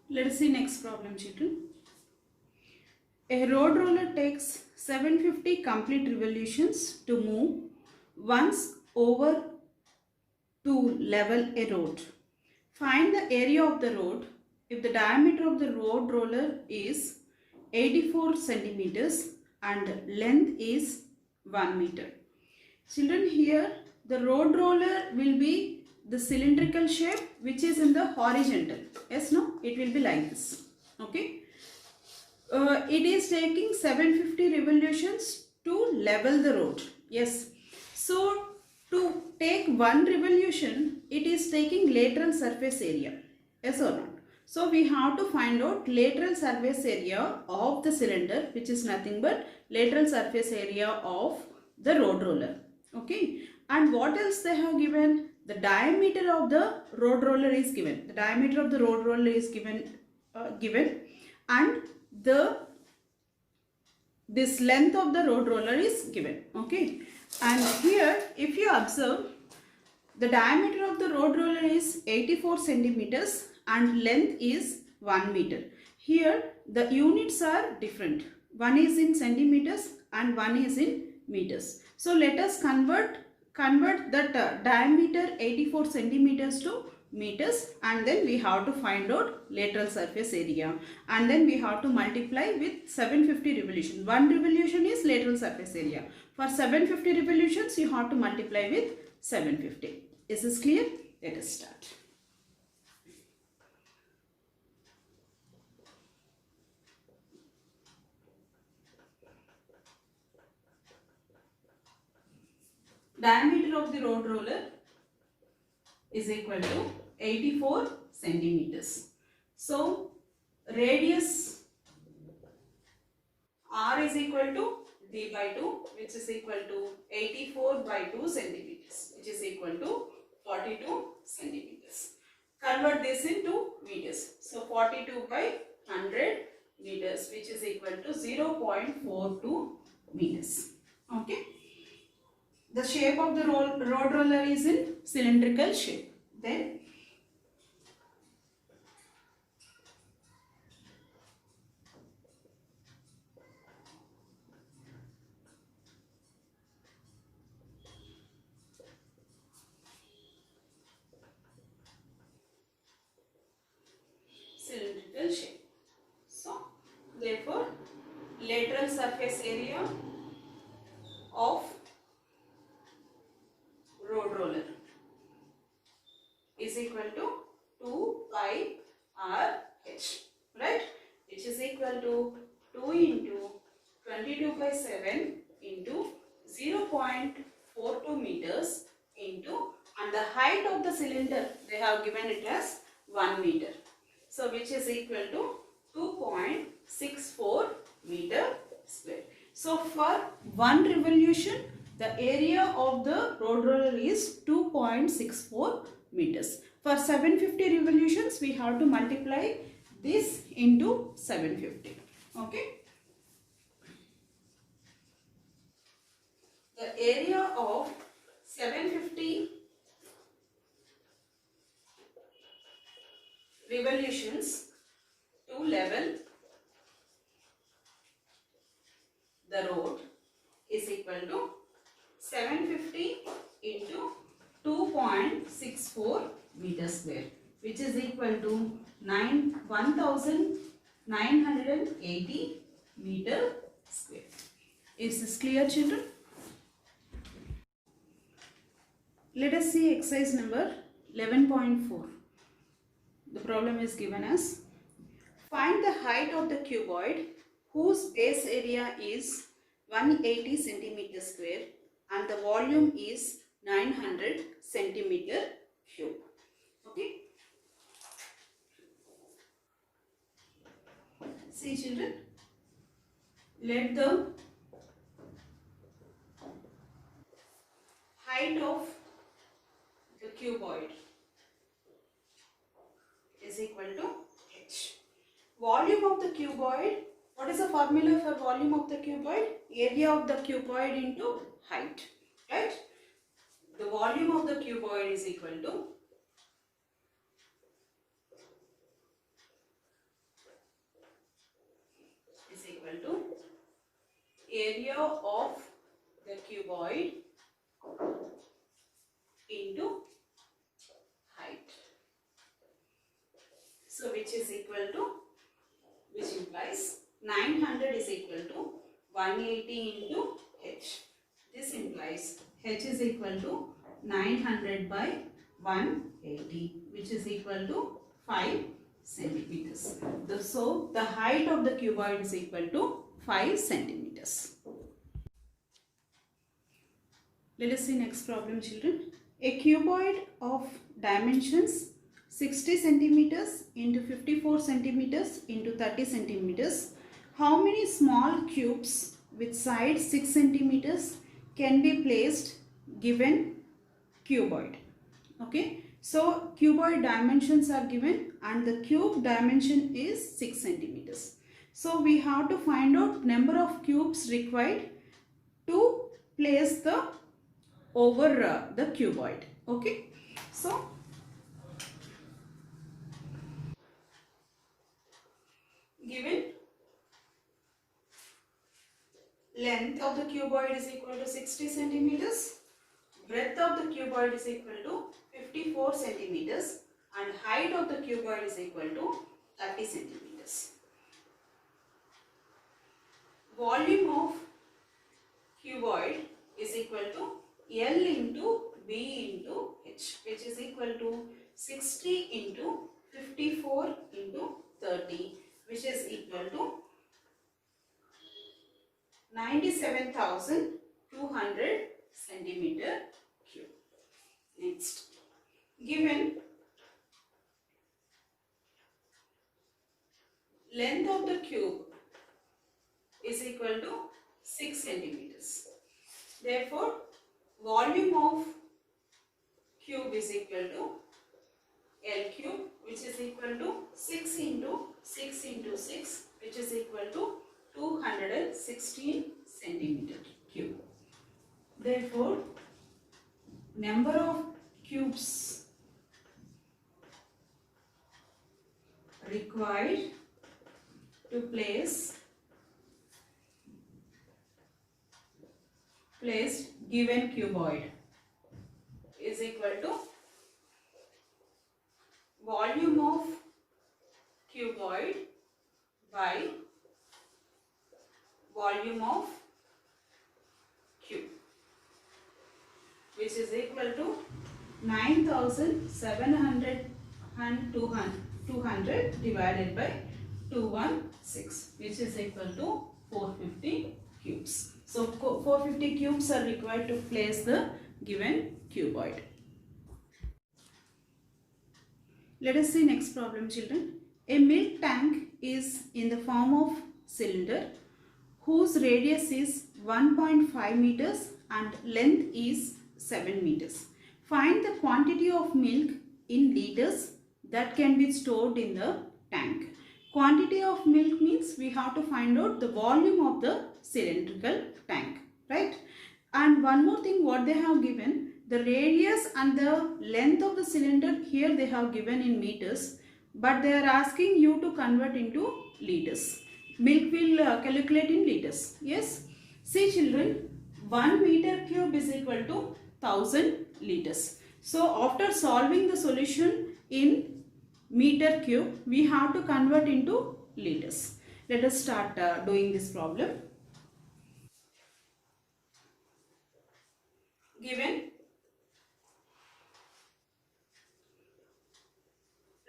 Let us see next problem, children. A road roller takes 750 complete revolutions to move once over to level a road. Find the area of the road if the diameter of the road roller is 84 centimeters and length is 1 meter. Children, here the road roller will be the cylindrical shape which is in the horizontal. Yes, no? It will be like this. Okay. It is taking 750 revolutions to level the road. Yes. So, to take one revolution, it is taking lateral surface area. Yes or not? So, we have to find out lateral surface area of the cylinder, which is nothing but lateral surface area of the road roller. Okay. And what else they have given? The diameter of the road roller is given. The diameter of the road roller is given, and this length of the road roller is given. Okay. And here, if you observe, the diameter of the road roller is 84 centimeters and length is 1 meter. Here, the units are different. One is in centimeters and one is in meters. So, let us convert that diameter 84 centimeters to meters, and then we have to find out lateral surface area, and then we have to multiply with 750 revolution. One revolution is lateral surface area. For 750 revolutions, you have to multiply with 750. Is this clear? Let us start. Diameter of the road roller is equal to 84 centimeters. So, radius R is equal to D by 2, which is equal to 84 by 2 centimeters, which is equal to 42 centimeters. Convert this into meters. So, 42 by 100 meters, which is equal to 0.42 meters. Okay. The shape of the road roller is in cylindrical shape. Then cylindrical shape. So, therefore, lateral surface area of road roller is equal to 2 pi r h, right, which is equal to 2 into 22 by 7 into 0.42 meters into, and the height of the cylinder they have given it as 1 meter. So, which is equal to 2.64 meter square. So, for one revolution, the area of the road roller is 2.64 meters. For 750 revolutions, we have to multiply this into 750. Okay. The area of 750 revolutions to level the road is equal to 750 into 2.64 meter square, which is equal to 1980 meter square. Is this clear, children? Let us see exercise number 11.4. The problem is given as: find the height of the cuboid whose base area is 180 centimeter square and the volume is 900 centimeter cube. Okay. See, children, let the height of the cuboid is equal to h. Volume of the cuboid, what is the formula for volume of the cuboid? Area of the cuboid into height, right? The volume of the cuboid is equal to area of the cuboid into height. So which is equal to, which implies 900 is equal to 180 into h. This implies h is equal to 900 by 180, which is equal to 5 centimeters. So the height of the cuboid is equal to 5 centimeters. Let us see next problem, children. A cuboid of dimensions 60 centimeters into 54 centimeters into 30 centimeters. How many small cubes with side 6 centimeters can be placed given cuboid? Okay, so cuboid dimensions are given and the cube dimension is 6 centimeters. So we have to find out number of cubes required to place the over the cuboid. Okay, so given length of the cuboid is equal to 60 centimeters, breadth of the cuboid is equal to 54 centimeters and height of the cuboid is equal to 30 centimeters. Volume of cuboid is equal to L into B into H, which is equal to 60 into 54 into 30, which is equal to 97,200 centimeter cube. Next, given length of the cube is equal to 6 centimeters. Therefore, volume of cube is equal to L cube, which is equal to 6 into 6 into 6, which is equal to 216 centimeter cube. Therefore, number of cubes required to place given cuboid is equal to volume of cuboid by volume of cube, which is equal to 9,700 and 200 divided by 216, which is equal to 450 cubes. So 450 cubes are required to place the given cuboid. Let us see next problem, children. A milk tank is in the form of cylinder whose radius is 1.5 meters and length is 7 meters. Find the quantity of milk in liters that can be stored in the tank. Quantity of milk means we have to find out the volume of the cylindrical tank, right? And one more thing, what they have given, the radius and the length of the cylinder here they have given in meters, but they are asking you to convert into liters. Milk will calculate in liters. Yes. See children, 1 meter cube is equal to 1000 liters. So after solving the solution in meter cube, we have to convert into liters. Let us start doing this problem. Given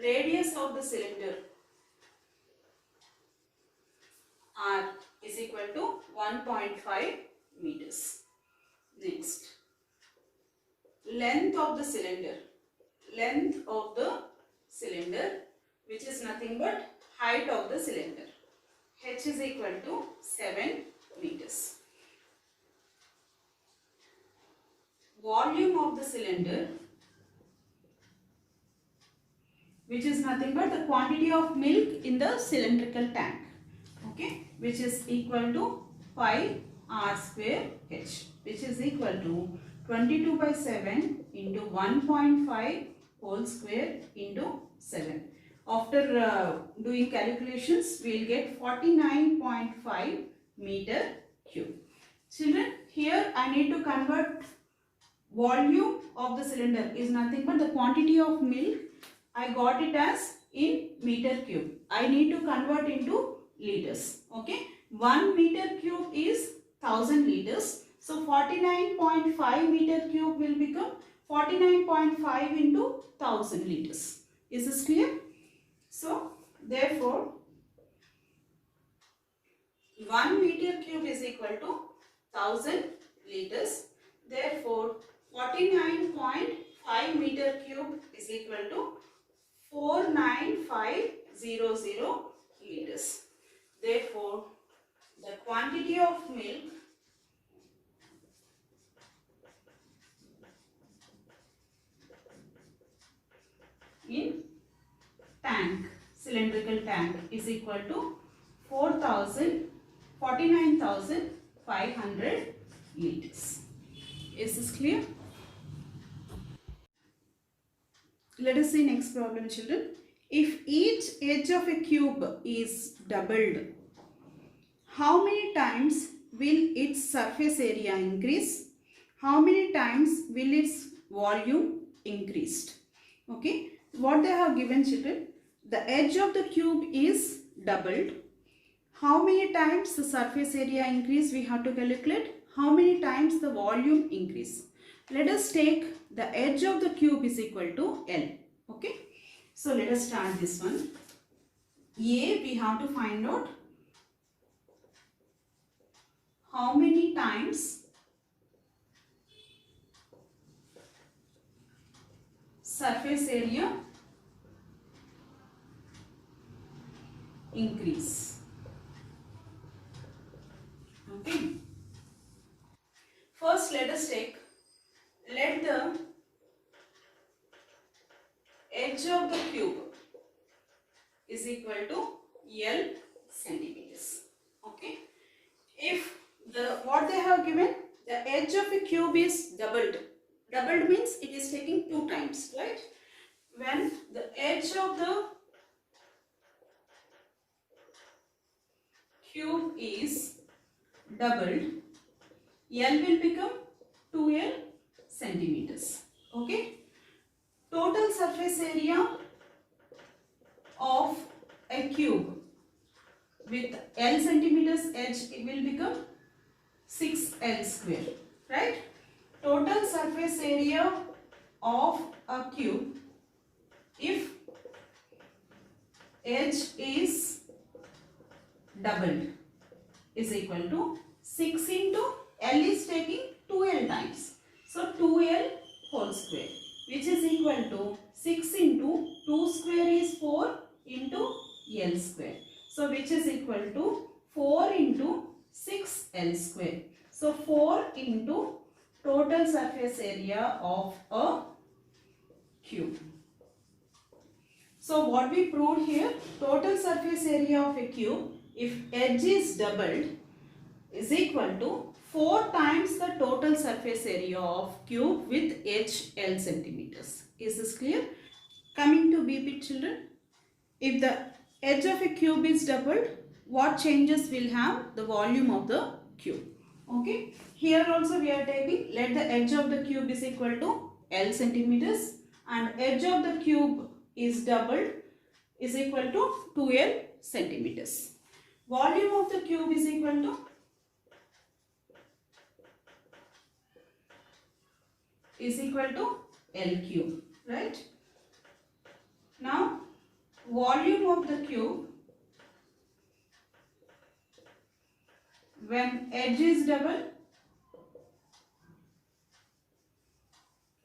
radius of the cylinder R is equal to 1.5 meters. Next, length of the cylinder, which is nothing but height of the cylinder, h is equal to 7 meters. Volume of the cylinder, which is nothing but the quantity of milk in the cylindrical tank, okay, which is equal to pi r square h, which is equal to 22 by 7 into 1.5 whole square into 7. After doing calculations, we will get 49.5 meter cube. Children, here I need to convert volume of the cylinder is nothing but the quantity of milk. I got it as in meter cube. I need to convert into liters. Okay. 1 meter cube is 1000 liters. So 49.5 meter cube will become 49.5 into 1000 liters. Is this clear? So therefore 1 meter cube is equal to 1000 liters. Therefore 49.5 meter cube is equal to 49500 liters. Therefore, the quantity of milk in tank, cylindrical tank, is equal to 49,500 liters. Is this clear? Let us see next problem, children. If each edge of a cube is doubled, how many times will its surface area increase? How many times will its volume increase? Okay. What they have given, children? The edge of the cube is doubled. How many times the surface area increase? We have to calculate. How many times the volume increase? Let us take the edge of the cube is equal to L. Okay. So let us start this one. A, we have to find out how many times surface area increase. Okay. First let us take, let the edge of the cube is equal to L centimeters. Okay. If what they have given, the edge of a cube is doubled. Doubled means it is taking 2 times, right? When the edge of the cube is doubled, L will become 2L centimeters. Okay. Total surface area of a cube with L centimeters edge, it will become 6L square, right? Total surface area of a cube, if edge is doubled, is equal to 6 into L is taking 2L times. So 2L whole square, which is equal to 6 into 2 square is 4 into L square. So which is equal to 4 into 6L square. So 4 into total surface area of a cube. So what we proved here, total surface area of a cube, if edge is doubled, is equal to 4 times the total surface area of cube with edge L centimeters. Is this clear? Coming to B bit, children. If the edge of a cube is doubled, what changes will have the volume of the cube? Okay. Here also we are taking, let the edge of the cube is equal to L centimeters and edge of the cube is doubled is equal to 2L centimeters. Volume of the cube is equal to L cube, right? Now volume of the cube when edge is double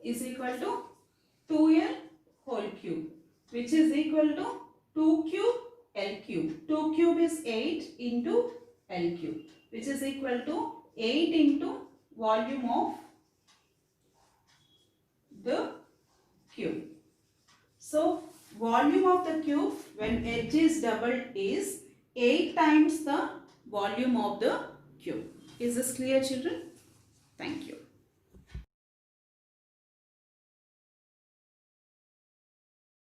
is equal to 2L whole cube, which is equal to 2 cube L cube. 2 cube is 8 into L cube, which is equal to 8 into volume of the cube. So volume of the cube when edge is doubled is 8 times the volume of the cube. Is this clear, children? Thank you.